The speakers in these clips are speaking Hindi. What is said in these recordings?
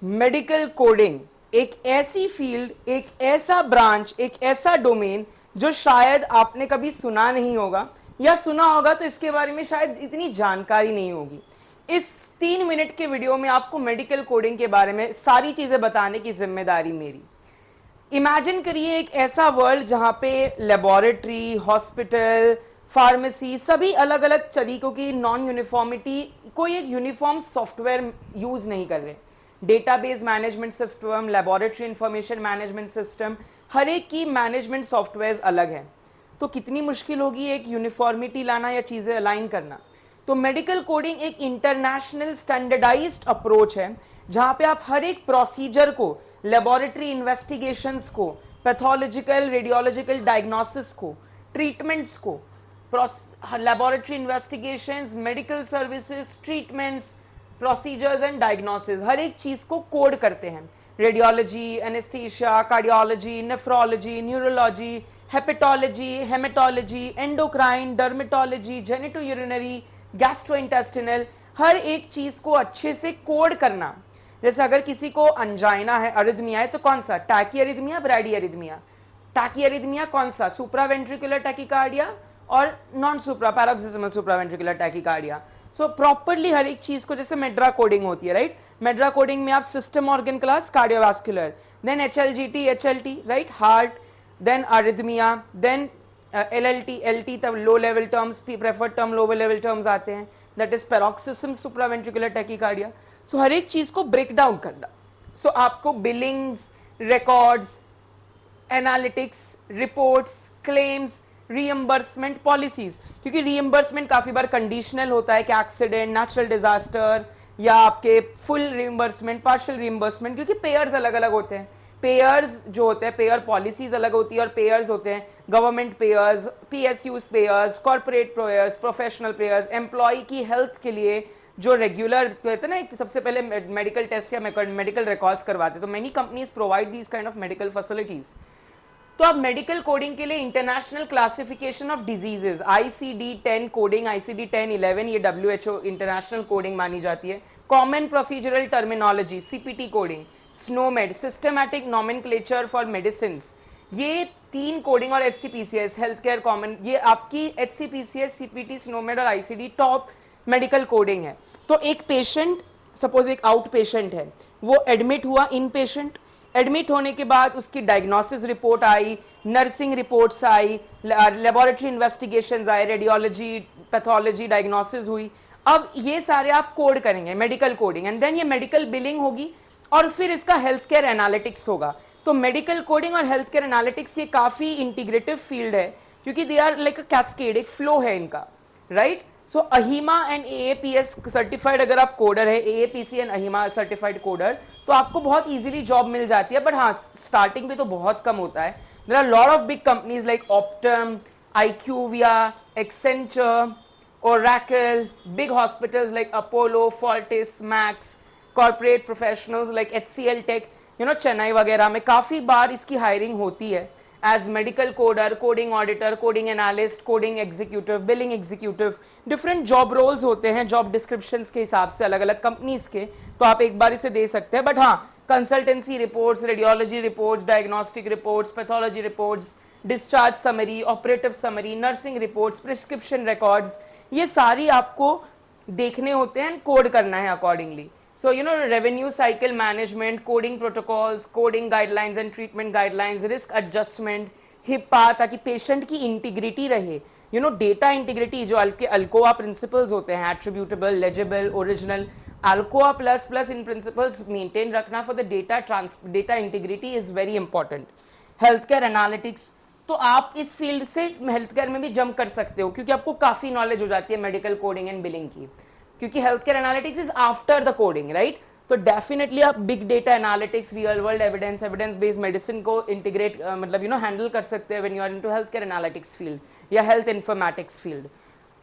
मेडिकल कोडिंग एक ऐसी फील्ड, एक ऐसा ब्रांच, एक ऐसा डोमेन जो शायद आपने कभी सुना नहीं होगा, या सुना होगा तो इसके बारे में शायद इतनी जानकारी नहीं होगी। इस 3 मिनट के वीडियो में आपको मेडिकल कोडिंग के बारे में सारी चीजें बताने की जिम्मेदारी मेरी। इमेजिन करिए एक ऐसा वर्ल्ड जहां पे लेबोरेटरी, हॉस्पिटल, फार्मेसी सभी अलग अलग तरीकों की नॉन यूनिफॉर्मिटी, कोई एक यूनिफॉर्म सॉफ्टवेयर यूज नहीं कर रहे। Database management system, laboratory information management system, हर एक की मैनेजमेंट सॉफ्टवेयर अलग है। तो कितनी मुश्किल होगी एक यूनिफॉर्मिटी लाना या चीजें अलाइन करना। तो मेडिकल कोडिंग एक इंटरनेशनल स्टैंडर्डाइज्ड अप्रोच है जहां पे आप हर एक प्रोसीजर को, लेबोरेटरी इन्वेस्टिगेशंस को, पैथोलॉजिकल रेडियोलॉजिकल डायग्नोसिस को, ट्रीटमेंट्स को, laboratory investigations, medical services, treatments, procedures and diagnosis, हर एक चीज को कोड करते हैं। Radiology, anaesthesia, cardiology, nephrology, neurology, hepatology, haematology, endocrine, genitourinary यूरिनरी, गैस्ट्रोइंटेस्टिनल, हर एक चीज को अच्छे से कोड करना। जैसे अगर किसी को अंजाइना है, अरिथमिया है, तो कौन सा, tachyarrhythmia, bradyarrhythmia. Tachyarrhythmia कौन सा, सुप्रावेंट्रिकुलर टैकीकार्डिया, और non supra, paroxysmal supraventricular tachycardia. So properly हर एक चीज को, जैसे मेड्रा कोडिंग होती है, राइट। मेड्रा कोडिंग में आप system organ class cardiovascular, then HLGT, HLT, right, heart, then arrhythmia, then LLT, LT तब low level terms, preferred term, low level terms आते हैं, that is paroxysm supraventricular tachycardia. So हर एक चीज को ब्रेक डाउन करना। सो आपको billings, records, analytics, reports, claims, reimbursement policies, क्योंकि रीएम्बर्समेंट काफी बार कंडीशनल होता है कि एक्सीडेंट, नेचुरल डिजास्टर, या आपके फुल रीएम्बर्समेंट, पार्शियल रीएम्बर्समेंट, क्योंकि पेयर्स अलग अलग होते हैं। पेयर्स जो होते हैं, पेयर पॉलिसीज अलग होती है, और पेयर्स होते हैं government payers, PSUs payers, corporate payers, professional payers, employ की हेल्थ के लिए जो रेगुलर कहते हैं ना, सबसे पहले मेडिकल टेस्ट या मेडिकल रिकॉर्ड्स करवाते हैं। तो many companies provide these kind of medical facilities. तो अब मेडिकल कोडिंग के लिए international classification of diseases, ICD-10 coding, ICD-10-11, ये WHO इंटरनेशनल कोडिंग मानी जाती है। Common procedural terminology, CPT coding, SNOMED, systematic nomenclature for medicine, ये 3 कोडिंग, और HCPCS, हेल्थ केयर कॉमन, ये आपकी HCPCS, CPT, SNOMED और ICD टॉप मेडिकल कोडिंग है। तो एक पेशेंट, सपोज एक आउट पेशेंट है, वो एडमिट हुआ, इन पेशेंट एडमिट होने के बाद उसकी डायग्नोसिस रिपोर्ट आई, नर्सिंग रिपोर्ट्स आई, लेबोरेटरी इन्वेस्टिगेशंस आए, रेडियोलॉजी, पैथोलॉजी, डायग्नोसिस हुई। अब ये सारे आप कोड करेंगे, मेडिकल कोडिंग, एंड देन ये मेडिकल बिलिंग होगी, और फिर इसका हेल्थ केयर एनालिटिक्स होगा। तो मेडिकल कोडिंग और हेल्थ केयर एनालिटिक्स ये काफी इंटीग्रेटिव फील्ड है, क्योंकि they are like a cascade, एक फ्लो है इनका, right. So AHIMA and AAPS certified अगर आप कोडर है, AAPC एंड अहिमा सर्टिफाइड कोडर, तो आपको बहुत इजीली जॉब मिल जाती है। बट हाँ, स्टार्टिंग पे तो बहुत कम होता है। There are lot of big companies like Optum, IQVIA, Accenture, Oracle, big hospitals like Apollo, Fortis, Max, corporate professionals like HCL Tech, Chennai वगैरह में काफी बार इसकी हायरिंग होती है as medical coder, coding auditor, coding analyst, coding executive, billing executive, different job roles होते हैं जॉब डिस्क्रिप्शंस के हिसाब से अलग अलग कंपनीज के। तो आप एक बार इसे दे सकते हैं। बट हाँ, consultancy reports, radiology reports, diagnostic reports, pathology reports, discharge summary, operative summary, nursing reports, prescription records, ये सारी आपको देखने होते हैं, कोड करना है accordingly. So, revenue cycle management, coding protocols, coding guidelines and treatment guidelines, risk adjustment, HIPAA, ताकि पेशेंट की इंटीग्रिटी रहे, डेटा इंटीग्रिटी, जो अल्कोआ प्रिंसिपल्स होते हैं, attributable, legible, original, ALCOA plus plus इन प्रिंसिपल्स मेंटेन रखना for the data integrity is very important. Health care analytics, तो आप इस फील्ड से हेल्थ केयर में भी जंप कर सकते हो, क्योंकि आपको काफी नॉलेज हो जाती है मेडिकल कोडिंग एंड बिलिंग की, क्योंकि health care analytics is after the coding, right. तो डेफिनेटली आप big data analytics, real world evidence, evidence based medicine को इंटीग्रेट हैंडल कर सकते हैं when you are into health care analytics field या हेल्थ इन्फॉर्मेटिक्स फील्ड।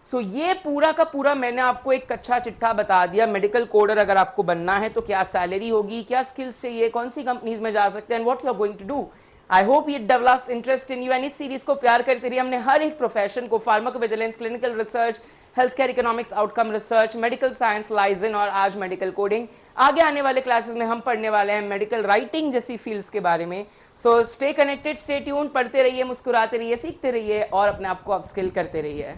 सो ये पूरा का पूरा मैंने आपको एक कच्चा चिट्ठा बता दिया। मेडिकल कोडर अगर आपको बनना है तो क्या सैलरी होगी, क्या स्किल्स चाहिए, कौन सी कंपनीज में जा सकते हैं, and what you are going to do. I hope ये develops interest in you. And इस सीरीज को प्यार करते रहिए। हमने हर एक प्रोफेशन को, pharmacovigilance, clinical research, health care economics, outcome research, medical science, liaison और आज मेडिकल कोडिंग। आगे आने वाले क्लासेस में हम पढ़ने वाले हैं मेडिकल राइटिंग जैसी फील्ड्स के बारे में। So stay connected, stay tune, पढ़ते रहिए, मुस्कुराते रहिए, सीखते रहिए और अपने आप को अपस्किल करते रहिए।